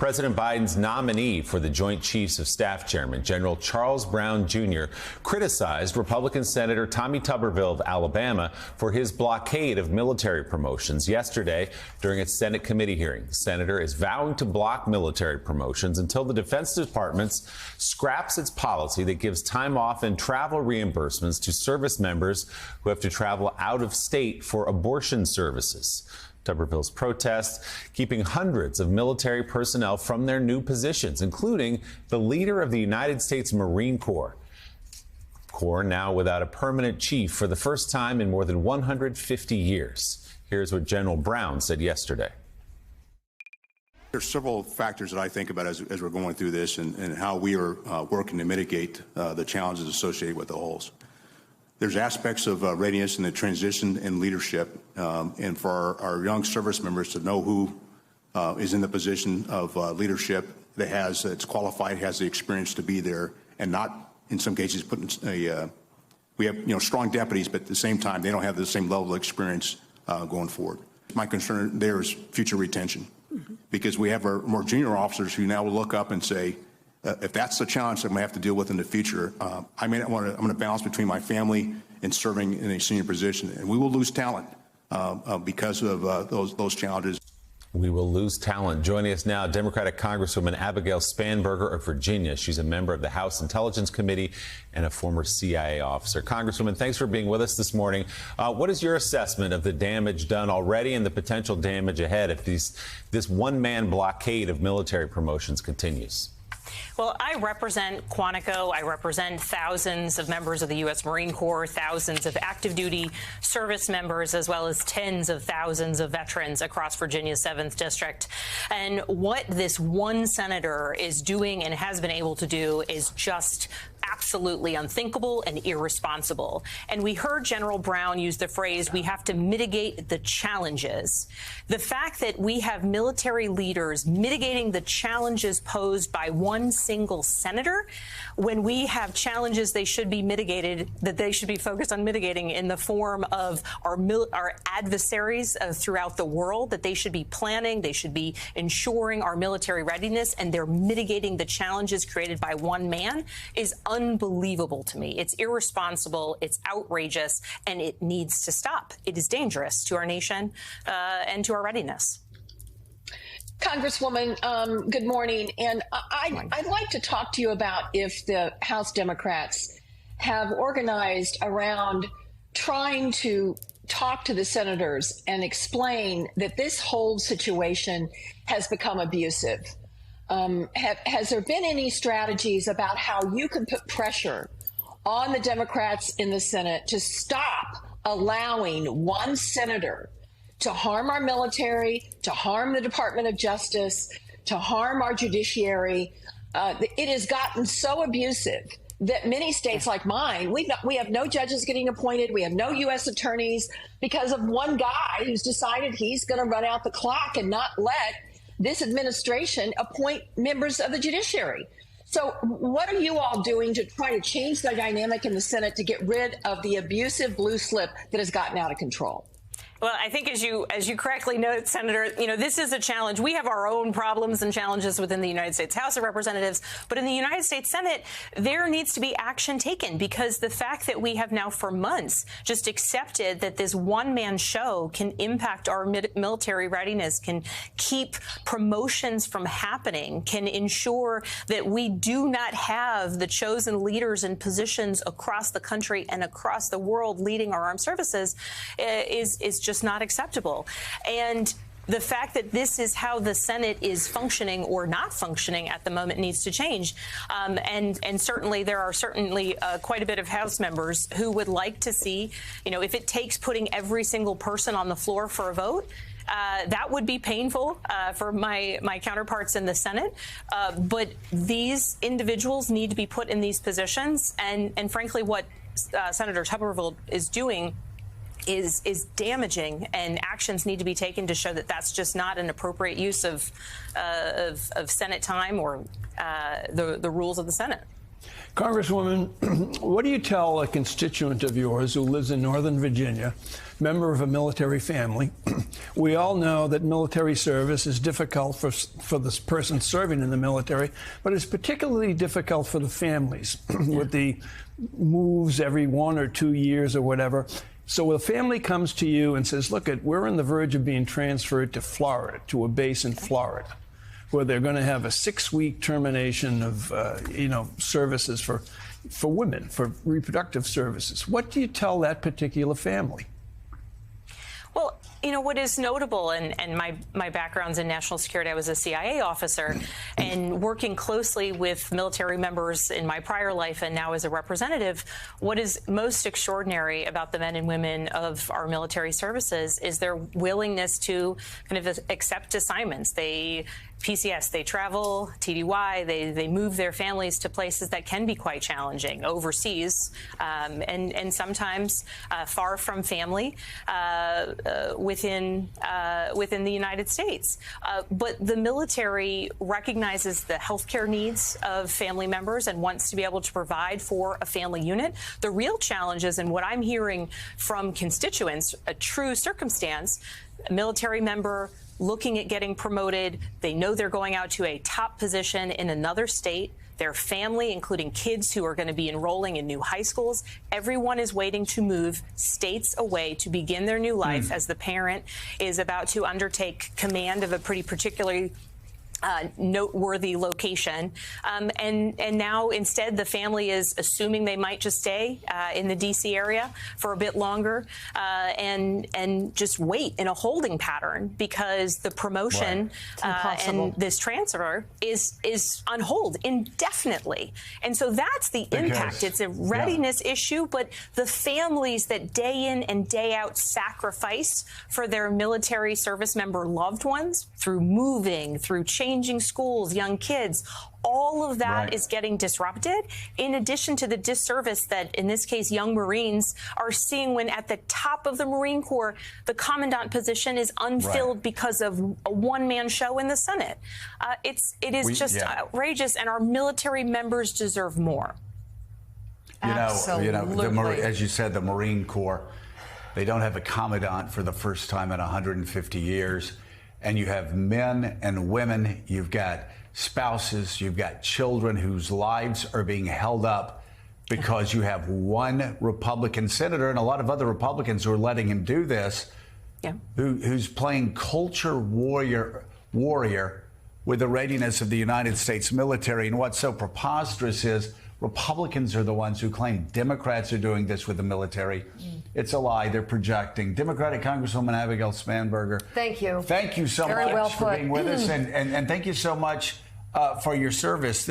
President Biden's nominee for the Joint Chiefs of Staff Chairman, General Charles Brown Jr., criticized Republican Senator Tommy Tuberville of Alabama for his blockade of military promotions yesterday during its Senate committee hearing. The senator is vowing to block military promotions until the Defense Department scraps its policy that gives time off and travel reimbursements to service members who have to travel out of state for abortion services. Tuberville's protest keeping hundreds of military personnel from their new positions, including the leader of the United States Marine Corps. Corps now without a permanent chief for the first time in more than 150 years. Here's what General Brown said yesterday. There's several factors that I think about as we're going through this and how we are working to mitigate the challenges associated with the holes. There's aspects of readiness and the transition in leadership, and for our young service members to know who is in the position of leadership that's qualified, has the experience to be there, and not in some cases putting we have strong deputies, but at the same time they don't have the same level of experience going forward. My concern there is future retention, because we have our more junior officers who now will look up and say, if that's the challenge that I'm going to have to deal with in the future, I may not want to. I'm going to balance between my family and serving in a senior position, and we will lose talent because of those challenges. We will lose talent. Joining us now, Democratic Congresswoman Abigail Spanberger of Virginia. She's a member of the House Intelligence Committee and a former CIA officer. Congresswoman, thanks for being with us this morning. What is your assessment of the damage done already and the potential damage ahead if this one-man blockade of military promotions continues? Well, I represent Quantico. I represent thousands of members of the U.S. Marine Corps, thousands of active duty service members, as well as tens of thousands of veterans across Virginia's 7th District. And what this one senator is doing and has been able to do is just absolutely unthinkable and irresponsible. And we heard General Brown use the phrase, we have to mitigate the challenges. The fact that we have military leaders mitigating the challenges posed by one single senator, when we have challenges they should be mitigated, that they should be focused on mitigating in the form of our adversaries throughout the world, that they should be planning, they should be ensuring our military readiness, and they're mitigating the challenges created by one man, is unbelievable to me. It's irresponsible, it's outrageous, and it needs to stop. It is dangerous to our nation and to our readiness. Congresswoman, good morning. And I'd like to talk to you about if the House Democrats have organized around trying to talk to the senators and explain that this whole situation has become abusive. Has there been any strategies about how you can put pressure on the Democrats in the Senate to stop allowing one senator to harm our military, to harm the Department of Justice, to harm our judiciary? It has gotten so abusive that many states like mine, we have no judges getting appointed. We have no U.S. attorneys because of one guy who's decided he's going to run out the clock and not let this administration appoint members of the judiciary. So what are you all doing to try to change the dynamic in the Senate to get rid of the abusive blue slip that has gotten out of control? Well, I think as you correctly note, Senator, this is a challenge. We have our own problems and challenges within the United States House of Representatives, but in the United States Senate, there needs to be action taken, because the fact that we have now for months just accepted that this one-man show can impact our military readiness, can keep promotions from happening, can ensure that we do not have the chosen leaders in positions across the country and across the world leading our armed services is just not acceptable. And the fact that this is how the Senate is functioning or not functioning at the moment needs to change. And certainly there are quite a bit of House members who would like to see, if it takes putting every single person on the floor for a vote, that would be painful for my counterparts in the Senate. But these individuals need to be put in these positions. And frankly, what Senator Tuberville is doing is damaging, and actions need to be taken to show that that's just not an appropriate use of Senate time or the rules of the Senate. Congresswoman, what do you tell a constituent of yours who lives in Northern Virginia, member of a military family? We all know that military service is difficult for this person serving in the military, but it's particularly difficult for the families with the moves every 1 or 2 years or whatever. So a family comes to you and says, look, we're on the verge of being transferred to Florida, to a base in Florida, where they're going to have a 6-week termination of, services for women, for reproductive services. What do you tell that particular family? Well, what is notable, and my background's in national security, I was a CIA officer, and working closely with military members in my prior life and now as a representative, what is most extraordinary about the men and women of our military services is their willingness to kind of accept assignments. PCS, they travel, TDY, they move their families to places that can be quite challenging, overseas, and sometimes far from family within the United States. But the military recognizes the healthcare needs of family members and wants to be able to provide for a family unit. The real challenges, and what I'm hearing from constituents, a true circumstance, a military member looking at getting promoted, they know they're going out to a top position in another state. Their family, including kids who are going to be enrolling in new high schools, everyone is waiting to move states away to begin their new life as the parent is about to undertake command of a pretty particularly noteworthy location. And now instead the family is assuming they might just stay in the D.C. area for a bit longer and just wait in a holding pattern because the promotion and this transfer is on hold indefinitely. And so that's the impact. It's a readiness issue, but the families that day in and day out sacrifice for their military service member loved ones through moving, through changing schools, young kids, all of that is getting disrupted, in addition to the disservice that, in this case, young Marines are seeing when at the top of the Marine Corps, the commandant position is unfilled because of a one-man show in the Senate. It is just outrageous, and our military members deserve more. Absolutely. As you said, the Marine Corps, they don't have a commandant for the first time in 150 years. And you have men and women, you've got spouses, you've got children whose lives are being held up because you have one Republican senator and a lot of other Republicans who are letting him do this, who's playing culture warrior with the readiness of the United States military. And what's so preposterous is Republicans are the ones who claim Democrats are doing this with the military. It's a lie. They're projecting. Democratic Congresswoman Abigail Spanberger. Thank you. Thank you so much for being with us. And thank you so much for your service.